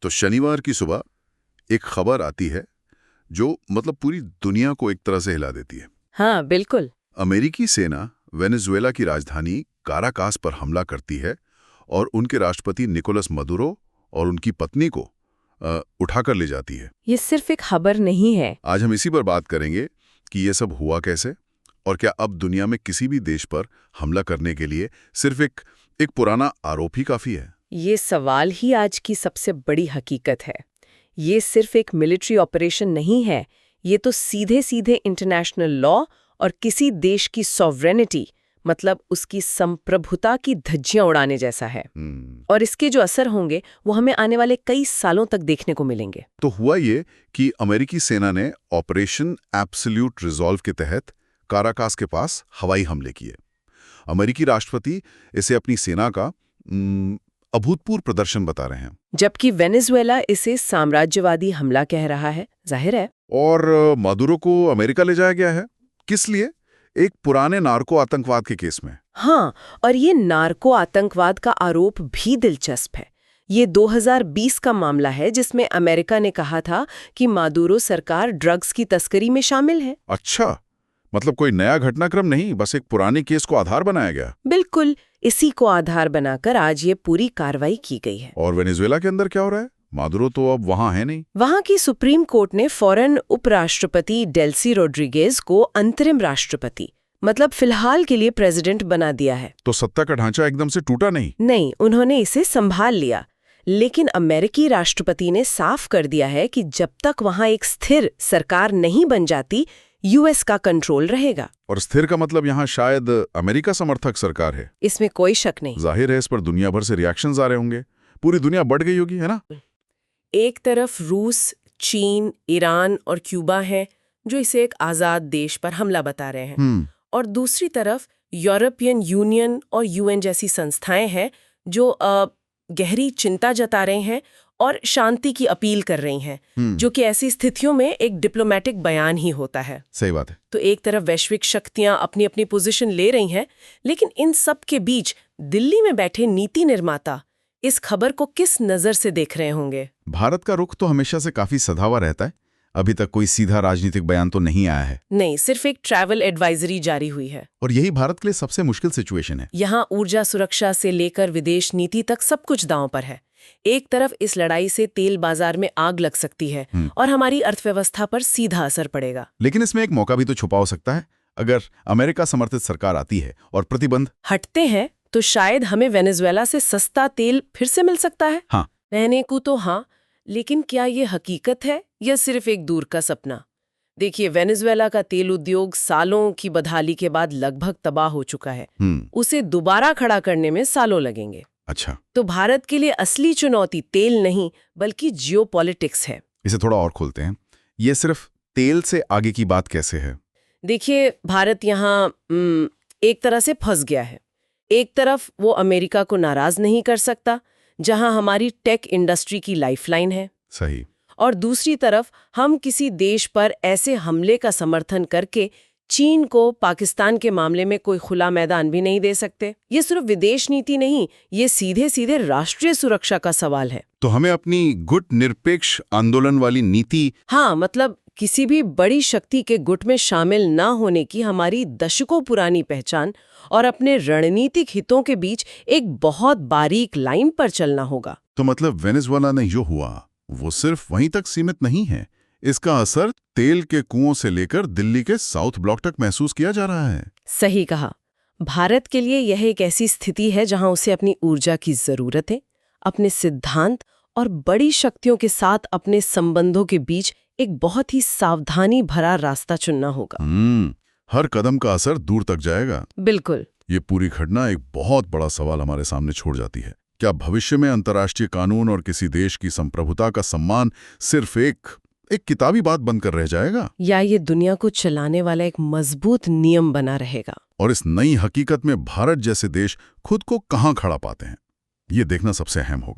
तो शनिवार की सुबह एक खबर आती है जो मतलब पूरी दुनिया को एक तरह से हिला देती है। हाँ बिल्कुल। अमेरिकी सेना वेनेजुएला की राजधानी काराकास पर हमला करती है और उनके राष्ट्रपति निकोलस मदुरो और उनकी पत्नी को उठाकर ले जाती है। ये सिर्फ एक खबर नहीं है। आज हम इसी पर बात करेंगे कि ये सब हुआ कैसे और क्या अब दुनिया में किसी भी देश पर हमला करने के लिए सिर्फ एक पुराना आरोप ही काफी है। ये सवाल ही आज की सबसे बड़ी हकीकत है। ये सिर्फ एक मिलिट्री ऑपरेशन नहीं है, ये तो सीधे सीधे इंटरनेशनल लॉ और किसी देश की सॉवरेनिटी मतलब उसकी संप्रभुता की धज्जियां उड़ाने जैसा है। और इसके जो असर होंगे वो हमें आने वाले कई सालों तक देखने को मिलेंगे। तो हुआ ये कि अमेरिकी सेना ने ऑपरेशन एब्सोल्यूट रिजॉल्व के तहत काराकास के पास हवाई हमले किए। अमेरिकी राष्ट्रपति इसे अपनी सेना का अभूतपूर्व प्रदर्शन बता रहे हैं, जबकि वेनेजुएला इसे साम्राज्यवादी हमला कह रहा है, जाहिर है। और मादुरो को अमेरिका ले जाया गया है। किस लिए? एक पुराने नार्को आतंकवाद के केस में। हाँ, और ये नार्को आतंकवाद का आरोप भी दिलचस्प है। ये 2020 का मामला है जिसमें अमेरिका ने कहा था कि मादुरो सरकार ड्रग्स की तस्करी में शामिल है। अच्छा, मतलब कोई नया घटनाक्रम नहीं, बस एक पुराने केस को आधार बनाया गया। बिल्कुल, इसी को आधार बनाकर आज ये पूरी कार्रवाई की गई है। और वेनेजुएला के अंदर क्या हो रहा है? मादुरो तो अब वहां है नहीं। वहां की सुप्रीम कोर्ट ने फौरन उपराष्ट्रपति डेल्सी रोड्रिगेज को अंतरिम राष्ट्रपति मतलब फिलहाल के लिए प्रेसिडेंट बना दिया है। तो सत्ता का ढांचा एकदम से टूटा नहीं? नहीं, उन्होंने इसे संभाल लिया। लेकिन अमेरिकी राष्ट्रपति ने साफ कर दिया है कि जब तक वहां एक स्थिर सरकार नहीं बन जाती, यूएस का कंट्रोल रहेगा। और स्थिर का मतलब यहाँ शायद अमेरिका समर्थक सरकार है। इसमें कोई शक नहीं। जाहिर है इस पर दुनिया भर से रिएक्शंस आ रहे होंगे। पूरी दुनिया बढ़ गई होगी, है ना? एक तरफ रूस, चीन, ईरान और क्यूबा हैं जो इसे एक आज़ाद देश पर हमला बता रहे हैं, और दूसरी तरफ यूरोपियन यूनियन और यूएन जैसी संस्थाएं हैं जो गहरी चिंता जता रहे हैं और शांति की अपील कर रही हैं, जो कि ऐसी स्थितियों में एक डिप्लोमेटिक बयान ही होता है। सही बात है। तो एक तरफ वैश्विक शक्तियां अपनी अपनी पोजीशन ले रही हैं, लेकिन इन सब के बीच दिल्ली में बैठे नीति निर्माता इस खबर को किस नजर से देख रहे होंगे? भारत का रुख तो हमेशा से काफी सधावा रहता है। अभी तक कोई सीधा राजनीतिक बयान तो नहीं आया है। नहीं, सिर्फ एक ट्रैवल एडवाइजरी जारी हुई है। और यही भारत के लिए सबसे मुश्किल सिचुएशन है। यहाँ ऊर्जा सुरक्षा से लेकर विदेश नीति तक सब कुछ दांव पर है। एक तरफ इस लड़ाई से तेल बाजार में आग लग सकती है और हमारी अर्थव्यवस्था पर सीधा असर पड़ेगा। लेकिन इसमें एक मौका भी तो छुपा हो सकता है। अगर अमेरिका समर्थित सरकार आती है और प्रतिबंध हटते हैं तो शायद हमें वेनेजुएला से सस्ता तेल फिर से मिल सकता है। हाँ, रहने को तो हाँ, लेकिन क्या ये हकीकत है या सिर्फ एक दूर का सपना? देखिए, वेनेजुएला का तेल उद्योग सालों की बदहाली के बाद लगभग तबाह हो चुका है। उसे दोबारा खड़ा करने में सालों लगेंगे। अच्छा, तो भारत के लिए असली चुनौती तेल नहीं बल्कि जियोपॉलिटिक्स है। इसे थोड़ा और खोलते हैं। ये सिर्फ तेल से आगे की बात कैसे है? देखिए, भारत यहाँ एक तरह से फंस गया है। एक तरफ वो अमेरिका को नाराज नहीं कर सकता, जहां हमारी टेक इंडस्ट्री की लाइफलाइन है। सही। और दूसरी तरफ हम किसी देश पर ऐसे हमले का समर्थन करके चीन को पाकिस्तान के मामले में कोई खुला मैदान भी नहीं दे सकते। ये सिर्फ विदेश नीति नहीं, ये सीधे सीधे राष्ट्रीय सुरक्षा का सवाल है। तो हमें अपनी गुट निरपेक्ष आंदोलन वाली नीति, हाँ, मतलब किसी भी बड़ी शक्ति के गुट में शामिल ना होने की हमारी दशकों पुरानी पहचान और अपने रणनीतिक हितों के बीच एक बहुत बारीक लाइन पर चलना होगा। तो मतलब वेनेजुएला में जो हुआ वो सिर्फ वहीं तक सीमित नहीं है। इसका असर तेल के कुओं से लेकर दिल्ली के साउथ ब्लॉक तक महसूस किया जा रहा है। सही कहा। भारत के लिए यह एक ऐसी स्थिति है जहां उसे अपनी ऊर्जा की जरूरत है, अपने सिद्धांत और बड़ी शक्तियों के साथ अपने संबंधों के बीच एक बहुत ही सावधानी भरा रास्ता चुनना होगा। हर कदम का असर दूर तक जाएगा। बिल्कुल। ये पूरी घटना एक बहुत बड़ा सवाल हमारे सामने छोड़ जाती है। क्या भविष्य में अंतर्राष्ट्रीय कानून और किसी देश की संप्रभुता का सम्मान सिर्फ एक किताबी बात बनकर रह जाएगा, या ये दुनिया को चलाने वाला एक मजबूत नियम बना रहेगा? और इस नई हकीकत में भारत जैसे देश खुद को कहां खड़ा पाते हैं, ये देखना सबसे अहम होगा।